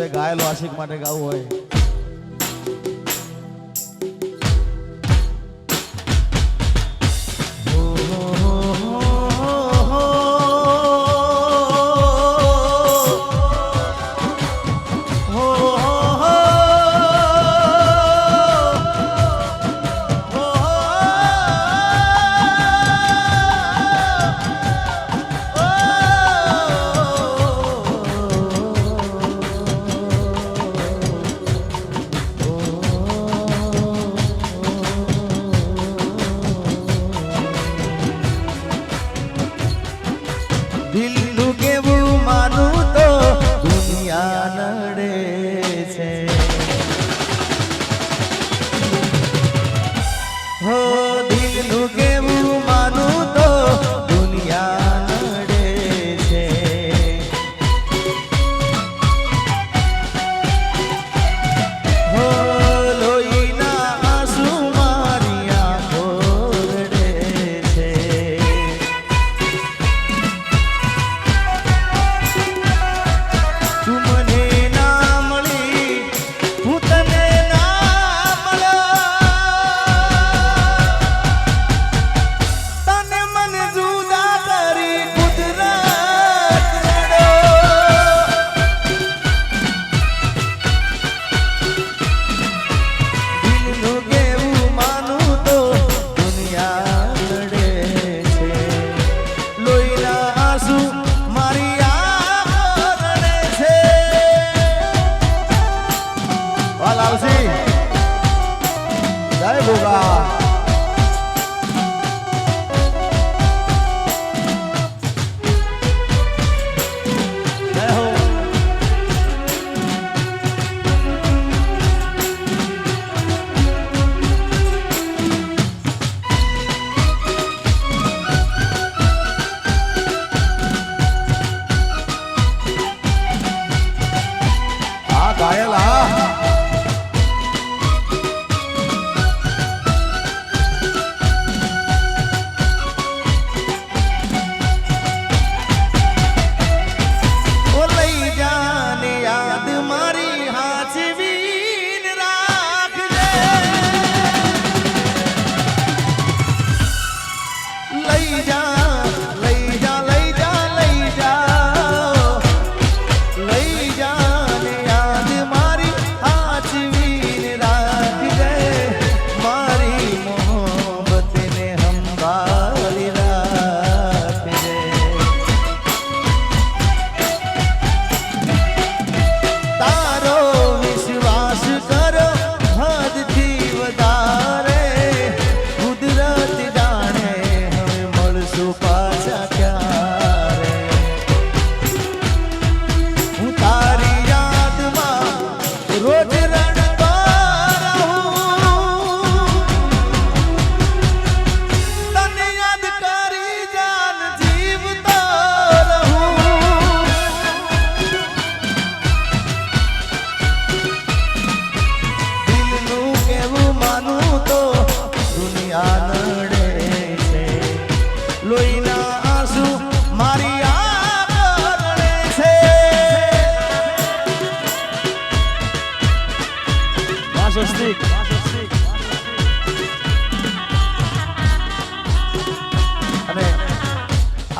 કોઈ ઘાયલો આશિક માટે ગાવું હોય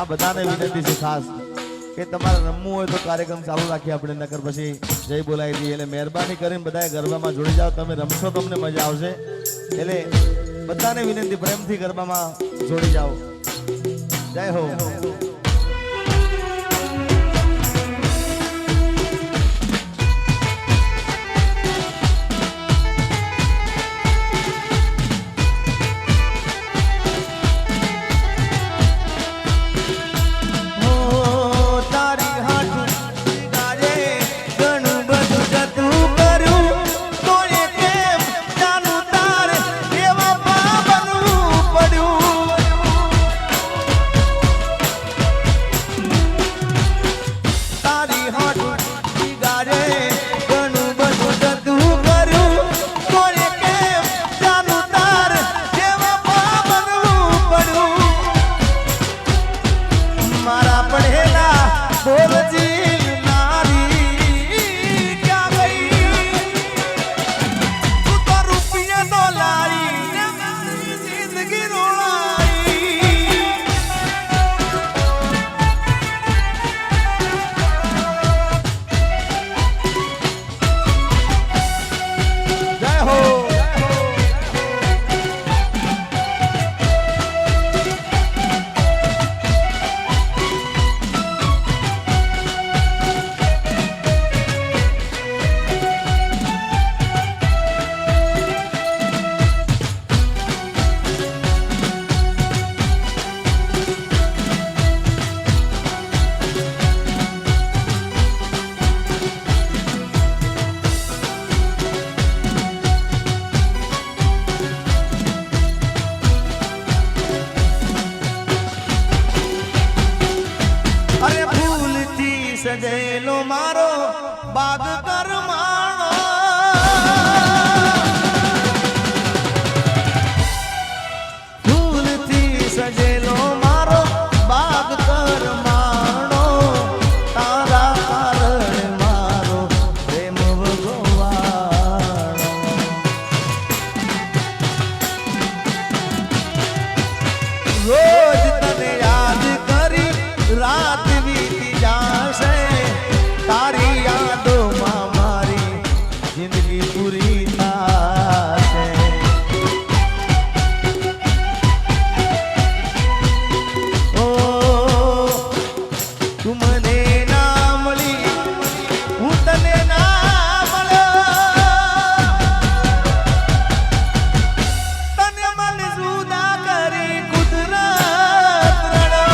બધાને વિનંતી છે ખાસ કે તમારે રમવું હોય તો કાર્યક્રમ ચાલુ રાખીએ આપણે નકર પછી જય બોલાવી દઈએ એટલે મહેરબાની કરીને બધાએ ગરબામાં જોડી જાઓ તમે રમશો તમને મજા આવશે એટલે બધાને વિનંતી પ્રેમથી ગરબામાં જોડી જાઓ જય હો સજેલો મારો બાગ કરમાણો ફૂલથી સજેલો મારો બાગ કરમાણો તારા કારણે મારો પ્રેમ ભગવાન રોજ તને યાદ કરી રાત વીતી જાશે તારી યાદોમાં મારી જિંદગી પૂરી થાશે ઓ તું મને ના મળી હું તને ના મળ્યો તને મને જુદા કરી કુદરત રડો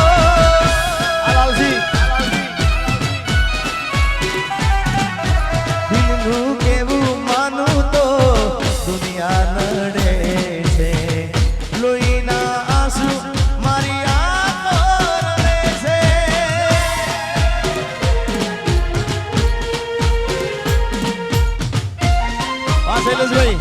આલાલજી દિલનું કેવું માનું તો દુનિયા નડે છે લોહીના આંસુ મારી આંખો રડે છે આ શૈલેષભાઈ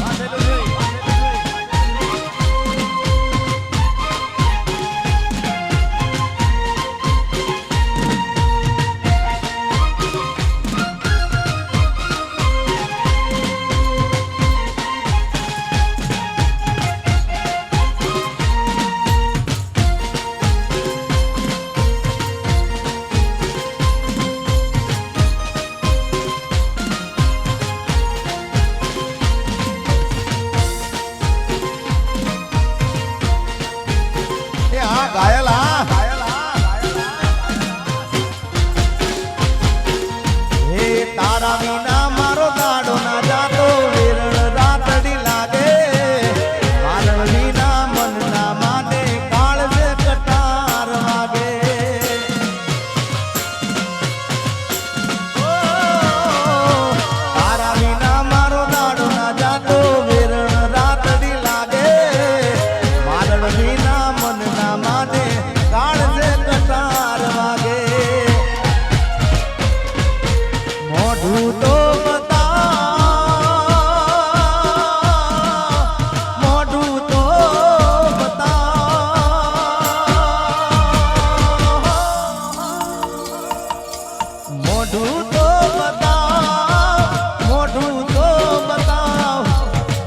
એ હા ઘાયલ હે તારા વિના મારો દાડો ના જાતો વેરણ રાતડી લાગે મારણ વિના મન ના માને કાળજે કટાર વાગે ઓ તારા વિના મારો દાડો ના જાતો વેરણ રાતડી લાગે મારણ વિના મન ના માને કાળજે કટાર વાગે મોઢું તો બતાવ મોઢું તો બતાવ મોઢું તો બતાવ મોઢું તો બતાવ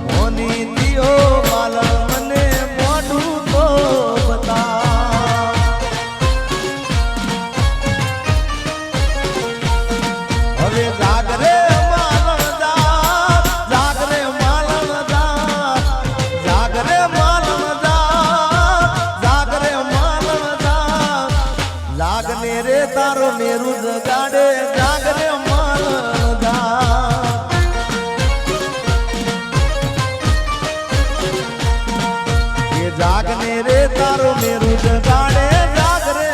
મોની દિયો માલણ મને મોઢું તો બતાવ હવે જાગરે માલણ જાગરે માલણ જાગરે માલણ જાગરે માલણ જાગને રે તારો મેરુ જગાડે જાગરે માલણ એ જાગને રે તારો મેરુ જગાડે જાગરે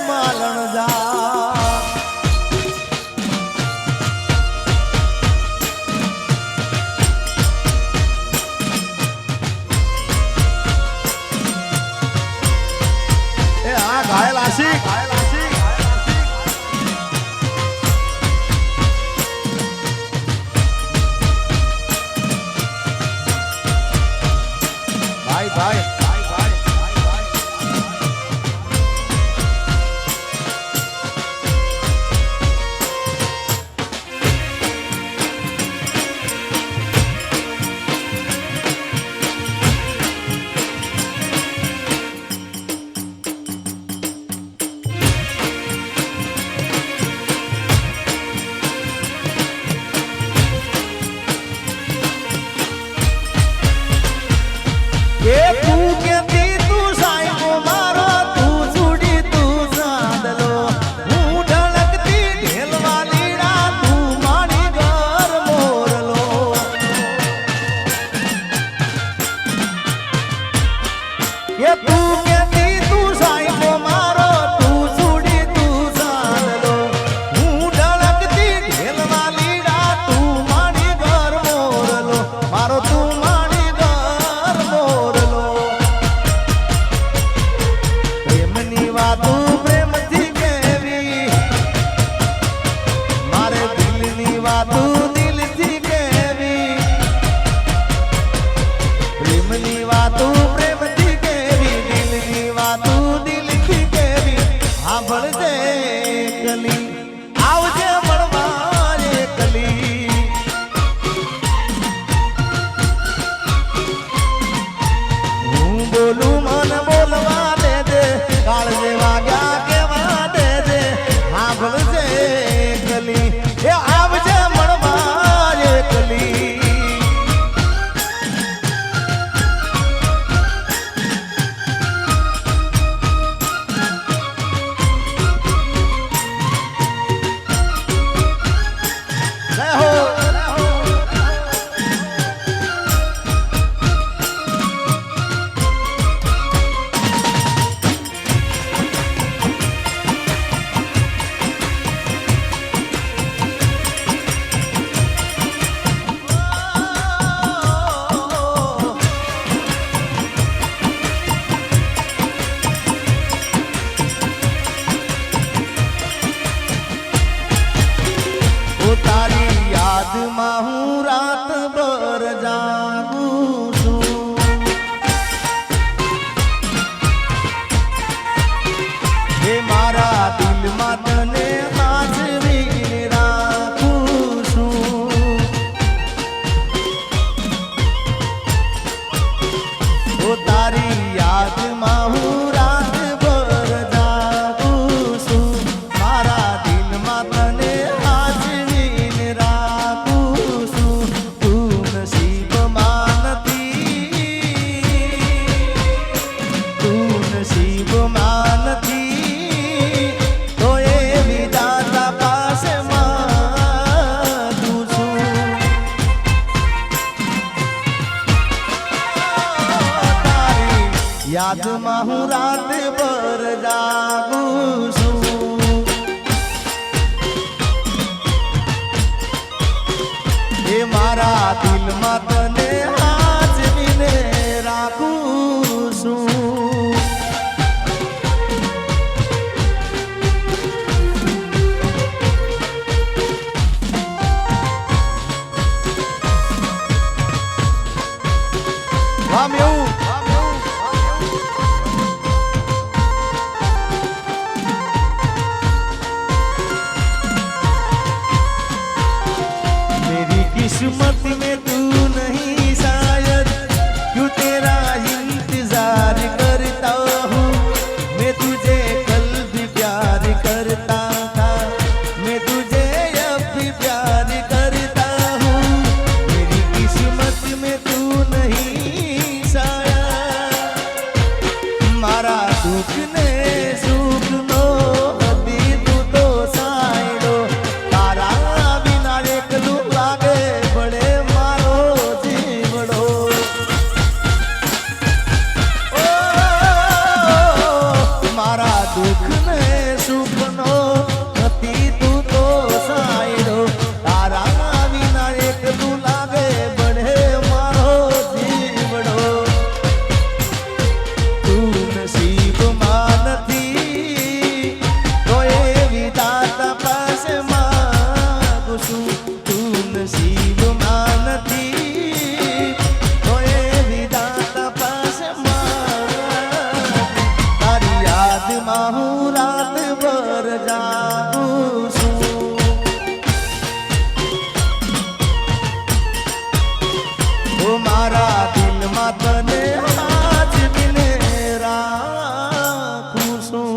માલણ એ આ ઘાયલ આશિક ભાઈ ભાઈ એ તું કેતી તું સાઈકો મારો તું સુડી તું સાદલો હું ઢળકતી ઢેલવા લીડા તું મારી ઘર મોરલો એ તું કેતી તું સાઈકો મારો તું સુડી તું સાદલો હું ઢળકતી ઢેલવા લીડા તું મારી ઘર મોરલો મારો તું મારી ઘર મોરલો પ્રેમની વાતો પ્રેમથી કેવી તારી યાદમાં હું રાતભર જાગું છું મારા દિલમાં તને હાજરીને રાખું છું તું નસીબમાં નથી તો એ વિધાતા પાસે માંગું છું તારી યાદમાં હું રાતભર જાગું છું એ મારા દિલમાં તને હાજરીને રાખું છું मेरी किस्मत में तू नहीं शायद क्यों तेरा इंतजार करता हूँ मैं तुझे कल भी प्यार करता था मैं तुझे अब भी प्यार करता हूँ मेरी किस्मत में तू नहीं शायद मारा दुख ने सुख नो હતી તું તો સાયડો તારા વિના એકલું લાગે ભલે મારો જીવડો ઓ મારા દુઃખ ને સુખ નો હતી તું તો સાયડો તારા વિના એકલું લાગે ભલે મારો જીવડો તું નસીબમાં નથી તો એ વિધાતા પાસે માંગું છું તું નસીબમાં નથી તો એ વિધાતા પાસે માંગું તારી યાદમાં હું રાતભર જાગું છું ઓ મારા દિલમાં તને હાજરીને રાખું છું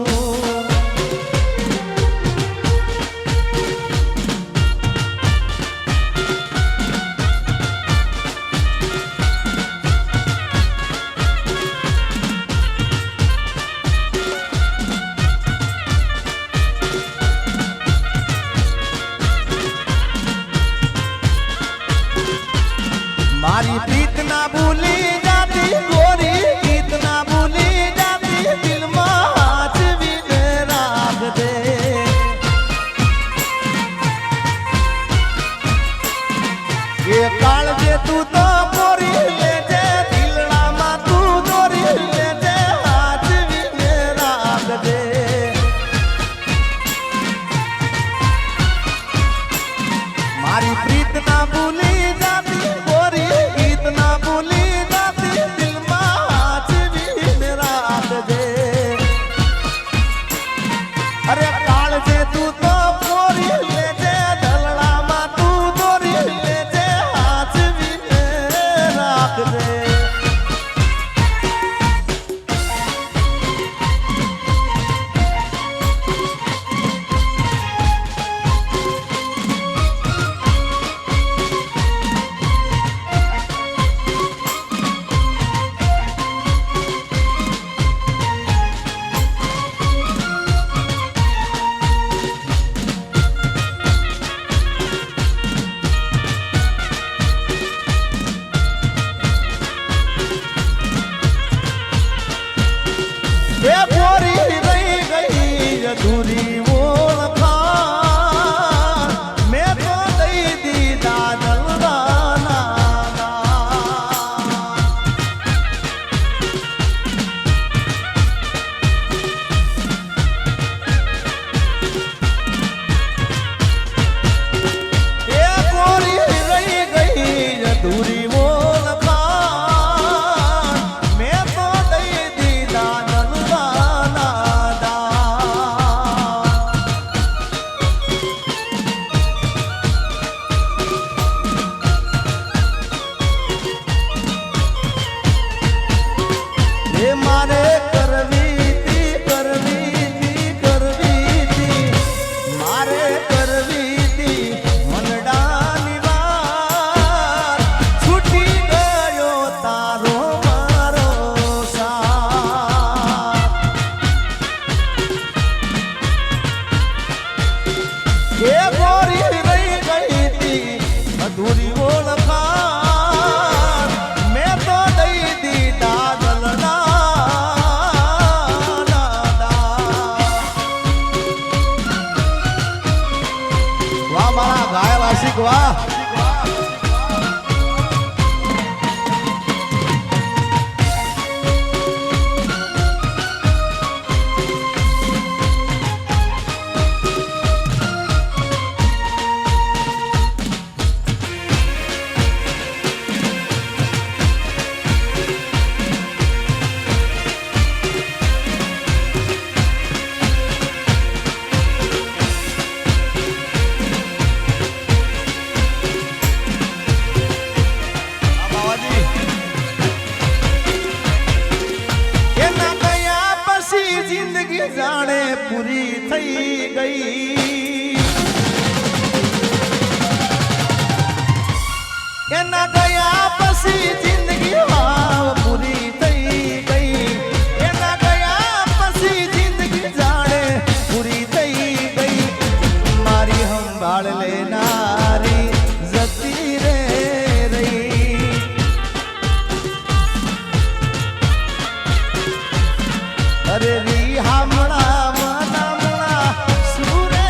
મારી પ્રીત ના ભૂલી જાતી ગોરી ગીત ના ભૂલી જાતી દિલમાં હાજવીને રાખ દે એ કાળજે તું તો પોરી લેજે દિલડામાં તું દોરી લેજે હાજવીને રાખ દે મારી પ્રીત ના ભૂલી જાતી ગોરી ગીત ના ભૂલી જાતી દિલમાં હાજરીને રાખજે અરે કાળજે તું તો પોરી લેજે દલડામાં તું દોરી લેજે હાજરીને રાખજે એ પોરી રહી ગઈ અધૂરી ઓળખાણ મેં તો દઈ દીધા દલડાના એ પોરી રહી ગઈ અધૂરી ઓળખાણ મેં તો દઈ દીધા દલડાના મારે કરવી તી મારે કરવી તી મનડાની વાત છૂટી ગયો તારો મારો સાથ એ ગોરી રહી ગઈ તી અધૂરી ઓળખાણ મેં તો દઈ દીધા વાહ મારા ઘાયલ આશિક વાહ જાણે પૂરી થઈ ગઈ એના ગયા પછી જિંદગી પૂરી થઈ ગઈ એના ગયા પછી જિંદગી જાણે પૂરી થઈ ગઈ મારી સંભાળ લેનારી જતી રે રહી અરે રી હામણા મનામણા સુરે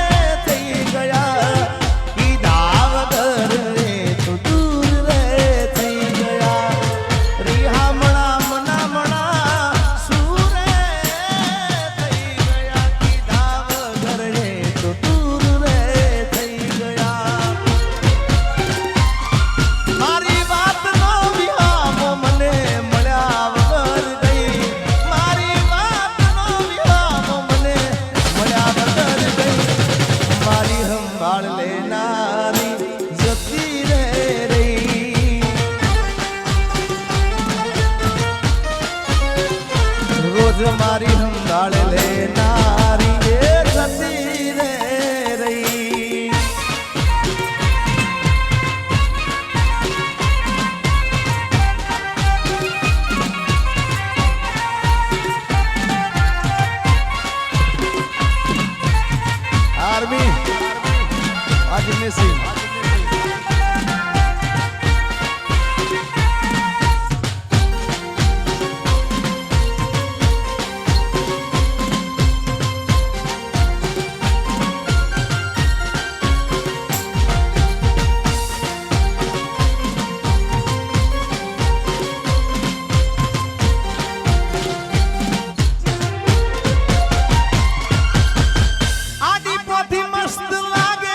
થઈ ગયા કીધા વગર રે તો દૂર રે થઈ ગયા રી હામણા મનામણા સુરે થઈ ગયા કીધા વગર રે તો દૂર રે થઈ ગયા મારી વાત નો વિહામો મને મળ્યા વગર ગઈ મારી સંભાળ લેનારી જતી રે રહી રોજ મારી સંભાળ લેનારી એ જતી રે રહી આર્મી आज मिसिंग आदि पोथी मस्त लागे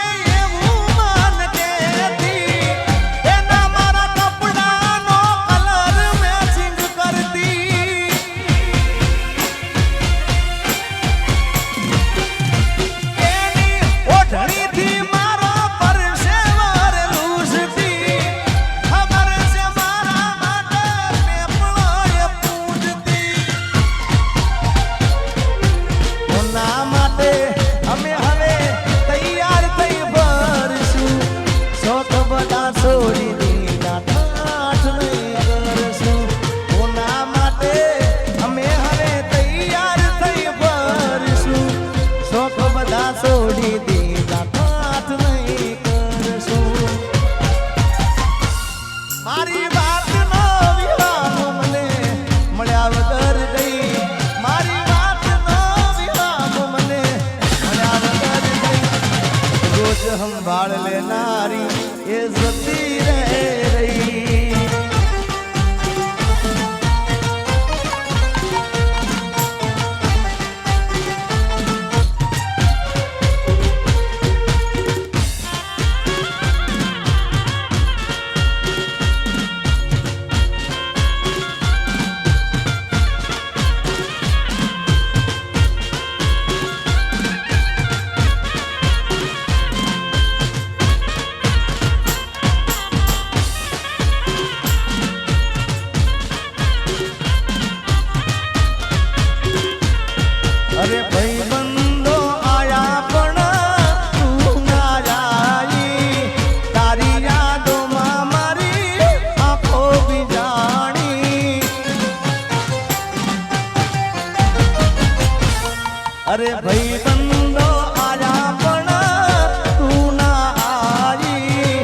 છોડી દીધા ઠાઠ નહીં કરશું કોના માટે અમે હવે તૈયાર થઈ ભરશું શોખ બધા છોડી દીધા ઠાઠ નહીં કરશું મારી વાત નો વિરામ મને મળ્યા વગર ગઈ મારી વાત નો વિરામ મને મળ્યા વગર ગઈ રોજ સંભાળ લેનારી એ જતી રે રહી અરે ભાઈ બંધો આયા પણ તું ના આવી તારી યાદોમાં મારી આંખો બીજાણી અરે ભાઈ બંધો આયા પણ તું ના આવી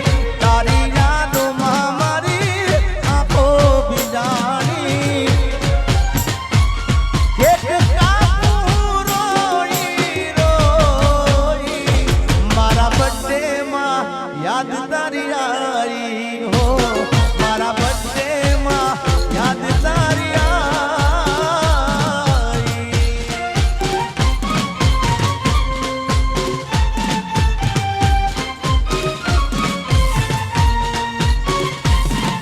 તારી યાદોમાં મારી આંખો બીજાણી એક કાકુ રોઈ રોઈ મારા બર્થડે માં યાદ તારી આવી હો મારા બર્થડે માં યાદ તારી આવી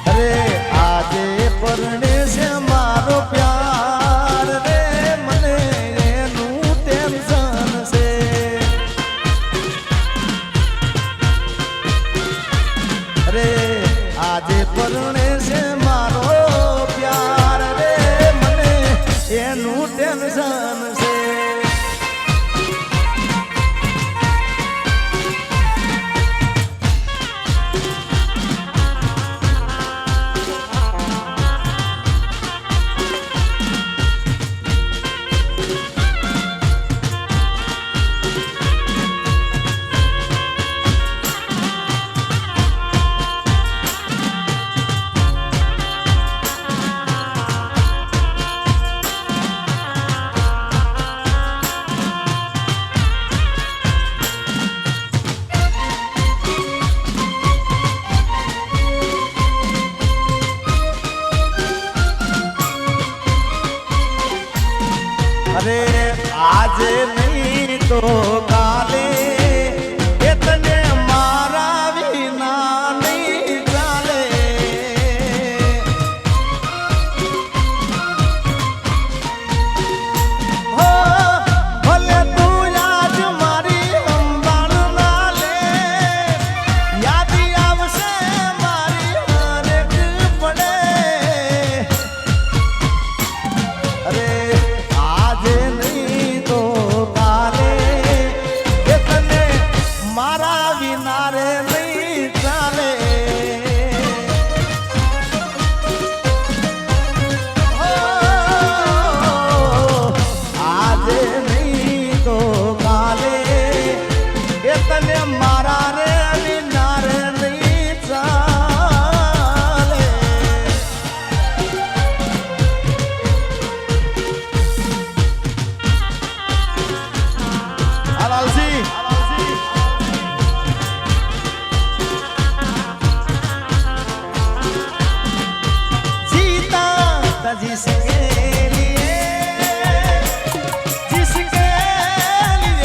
અરે આજે પરણે છે મારો પ્યાર રે મને એનું ટેન્શન છે અરે આજે પરણે છે મારો પ્યાર રે મને એનું ટેન્શન છે અરે આજે નહીં તો કાલે એ તને મારા વિના નહીં ચાલે હો ભલે તું આજ મારી સંભાળ ના લે યાદ આવશે મારી હરેક પડે અરે આજે નહીં તો કાલે એ તને મારા વિના રે નહીં ચાલે આજે નહીં તો કાલે એ તને મારા રે વિના રે નહીં ચાલે Alalsi जीता था जिसके लिए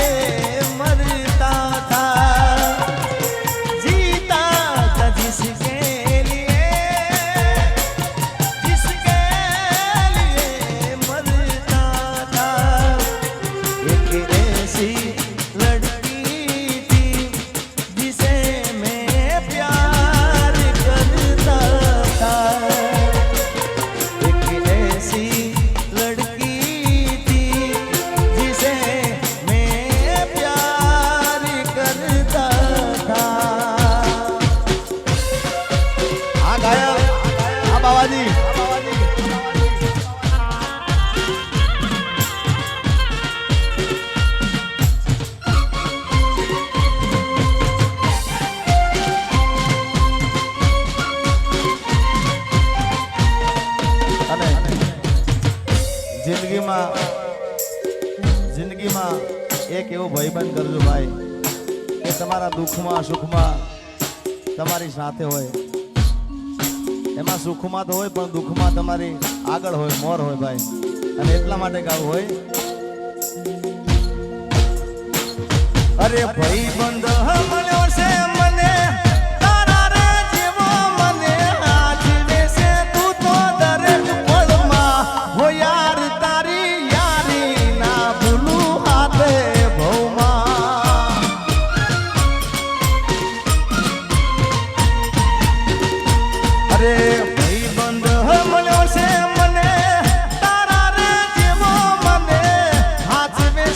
मरता था जीता था जिसके लिए मरता था एक ऐसी लड़की थी जिसे मैं प्यार करता था एक ऐसी लड़की थी जिसे मैं प्यार करता था हाँ गायक हाँ बाबाजी અને જિંદગીમાં એક એવો ભાઈબંધ કરજો ભાઈ કે તમારા દુઃખમાં સુખમાં તમારી સાથે હોય એમાં સુખમાં તો હોય પણ દુઃખમાં તમારી આગળ હોય મોર હોય ભાઈ અને એટલા માટે ગાવું હોય અરે ભાઈબંધ મળ્યો છે મને તારા રે જેવો મને આજીવે છે તું તો દરેક પળમાં હો યાર તારી યારી ના ભૂલું હાથે ભવમાં અરે ભાઈબંધ મળ્યો છે મને તારા રે જેવો મને આજીવે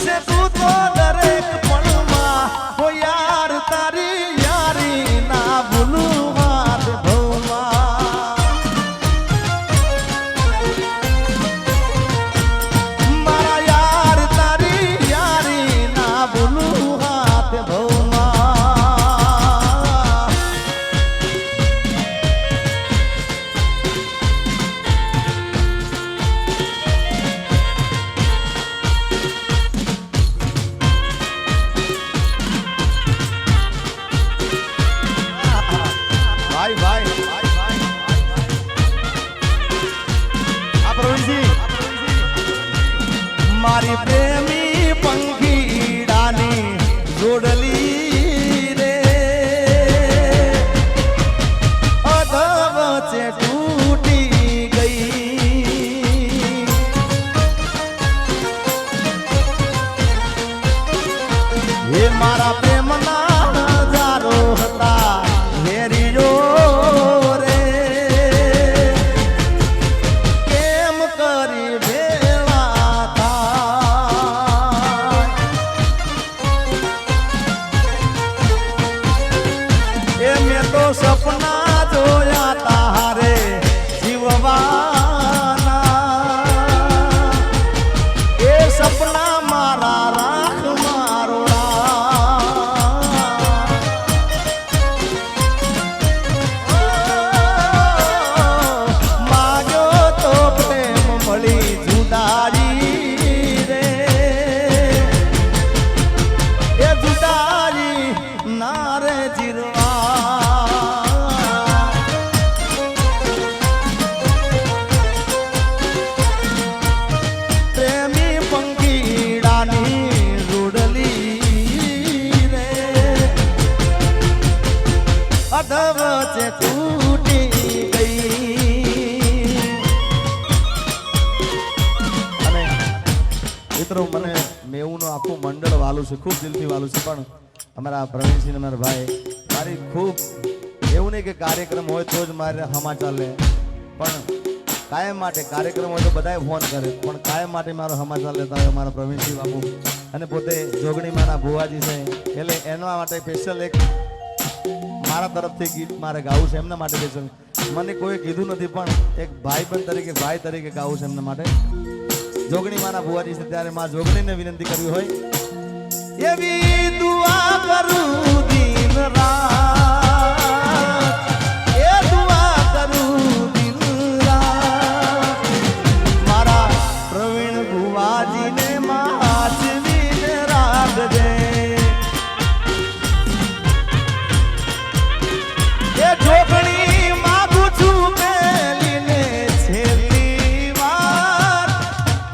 મારી પ્રેમી પંખીડાની જોડલી રે અધ વચ્ચે તૂટી ગઈ હે મારા પ્રેમના હજારો હતા વેરીઓ રે કેમ કરી ભેળા થાય એ મેં તો સપના જોયા તારે જીવવાના એ સપના મારા રાખ વચ્ચે તૂટી ગઈ અને મિત્રો મને મેવુંનું આખું મંડળ વાલું છે ખૂબ દિલથી વાલું છે પણ અમારા પ્રવીણસિંહ અમારા ભાઈ મારી ખૂબ એવું નહીં કે કાર્યક્રમ હોય તો જ મારે સમાચાર લે પણ કાયમ માટે કાર્યક્રમ હોય તો બધાએ ફોન કરે પણ કાયમ માટે મારો સમાચાર લેતા હોય અમારા પ્રવીણસિંહ બાબુ અને પોતે જોગણીમાંના ભુવાજી છે એટલે એના માટે સ્પેશિયલ એક મારા તરફથી ગીત મારે ગાવું છે એમના માટે સ્પેશિયલ મને કોઈ કીધું નથી પણ એક ભાઈ તરીકે ગાવું છે એમના માટે જોગણીમાંના ભુવાજી છે ત્યારે માં જોગણીને વિનંતી કરવી હોય એવી દુઆ કરું દિન રાત એ દુઆ કરું દિન રાત મારા પ્રવીણ ભુવાજીને માચવીને રાખજે એ જોગણી માગું છું પેલીને છેલ્લી વાર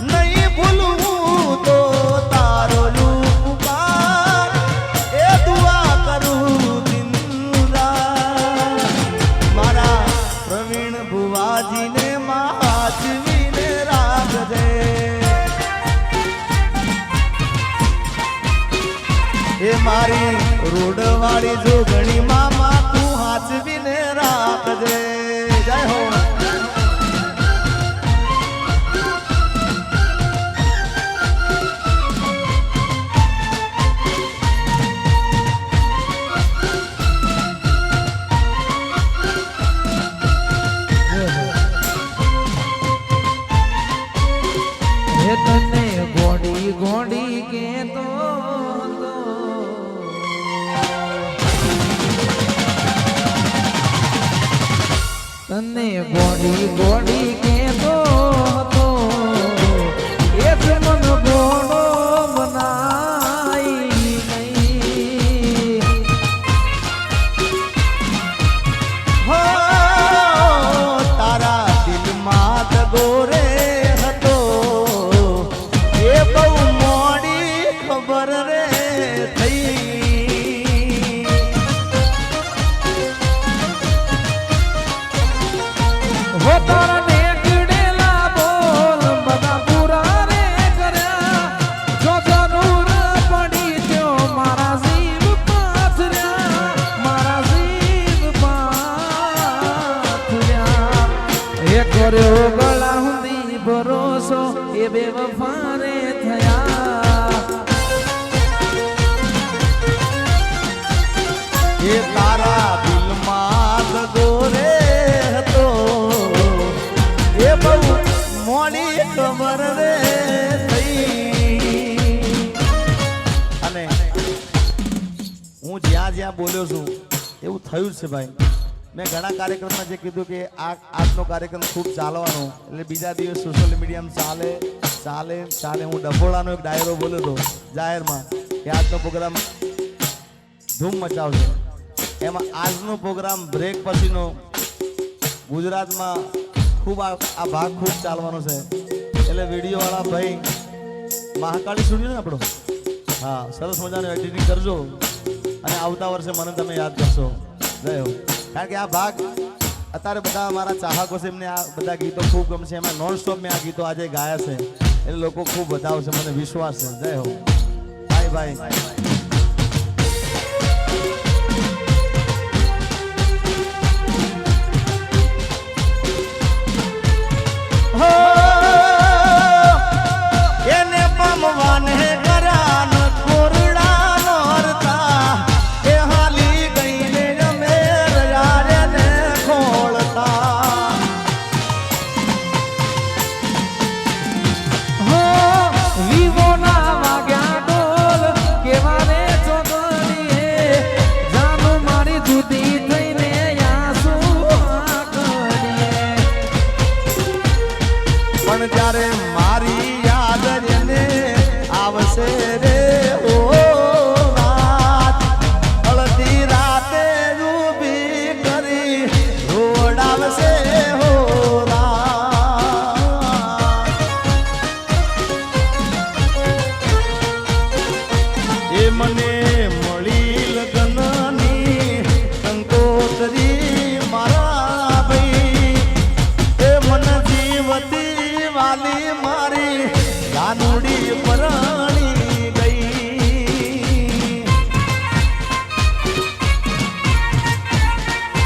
નહીં ભૂલવું તો તારો ઉપકાર એ દુઆ કરું દિન રાત મારા પ્રવીણ ભુવાજીને માચવીને રાખજે એ મારી રોડવાળી જોગણી મામા તું હાચવીને રાખજે જય હો તને ગોડી ગોડી કે તો તને ગોડી ગોડી કે તો હતો એ મન ગોડો બનાઈ નહીં હો તારા દિલમાં દગો રે હતો એ બહુ મોડી ખબર રે થઈ હો તારા નેકડેલા બોલ બધા પૂરા રે કર્યા જો જરૂર પડી ત્યો મારા જીવ પાથર્યા મારા જીવ પાથર્યા એ કર્યો ગળા હુંદી ભરોસો એ બેવફા રે થયા એ તારા દિલમાં દગો રે હતો એ બહુ મોડી ખબર રે થઈ અને હું જ્યાં બોલ્યો છું એવું થયું જ છે ભાઈ મેં ઘણા કાર્યક્રમમાં જે કીધું કે આજનો કાર્યક્રમ ખૂબ ચાલવાનો એટલે બીજા દિવસ સોશિયલ મીડિયામાં ચાલે હું ડફોડાનો એક ડાયરો બોલ્યો હતો જાહેરમાં કે આજનો પ્રોગ્રામ ધૂમ મચાવશે એમાં આજનો પ્રોગ્રામ બ્રેક પછીનો ગુજરાતમાં ખૂબ આ ભાગ ખૂબ ચાલવાનો છે એટલે વિડીયો વાળા ભાઈ મહાકાળી સ્ટુડિયો ને આપણો હા સરસ મજાનું એડિટિંગ કરજો અને આવતા વર્ષે મને તમે યાદ કરશો જય હો કારણ કે આ ભાગ અત્યારે બધા મારા ચાહકો છે એમને આ બધા ગીતો ખૂબ ગમશે એમાં નોન સ્ટોપ મેં આ ગીતો આજે ગાયા છે એટલે લોકો ખૂબ વધાવશે મને વિશ્વાસ છે જય હો બાય બાય એને પમવાને કરાન કોરડા નોરતા એ હાલી ગઈને અમે યારે ને ખોળતા હો વિવો ના વાગ્યા ડોલ કેવા રે ચોગડીએ જાનું મારી જુદી થઈને આંસુ આકડીએ પણ જ્યારે મારી યાદ એને આવશે રે ઓ રાત અડધી રાતે રૂબી કરી રોડાવશે હો રાત એ મને મળી લગ્નની કંકોત્રી મારા ભાઈ એ મન જીવતી વાલી મારી ગાનુડી પર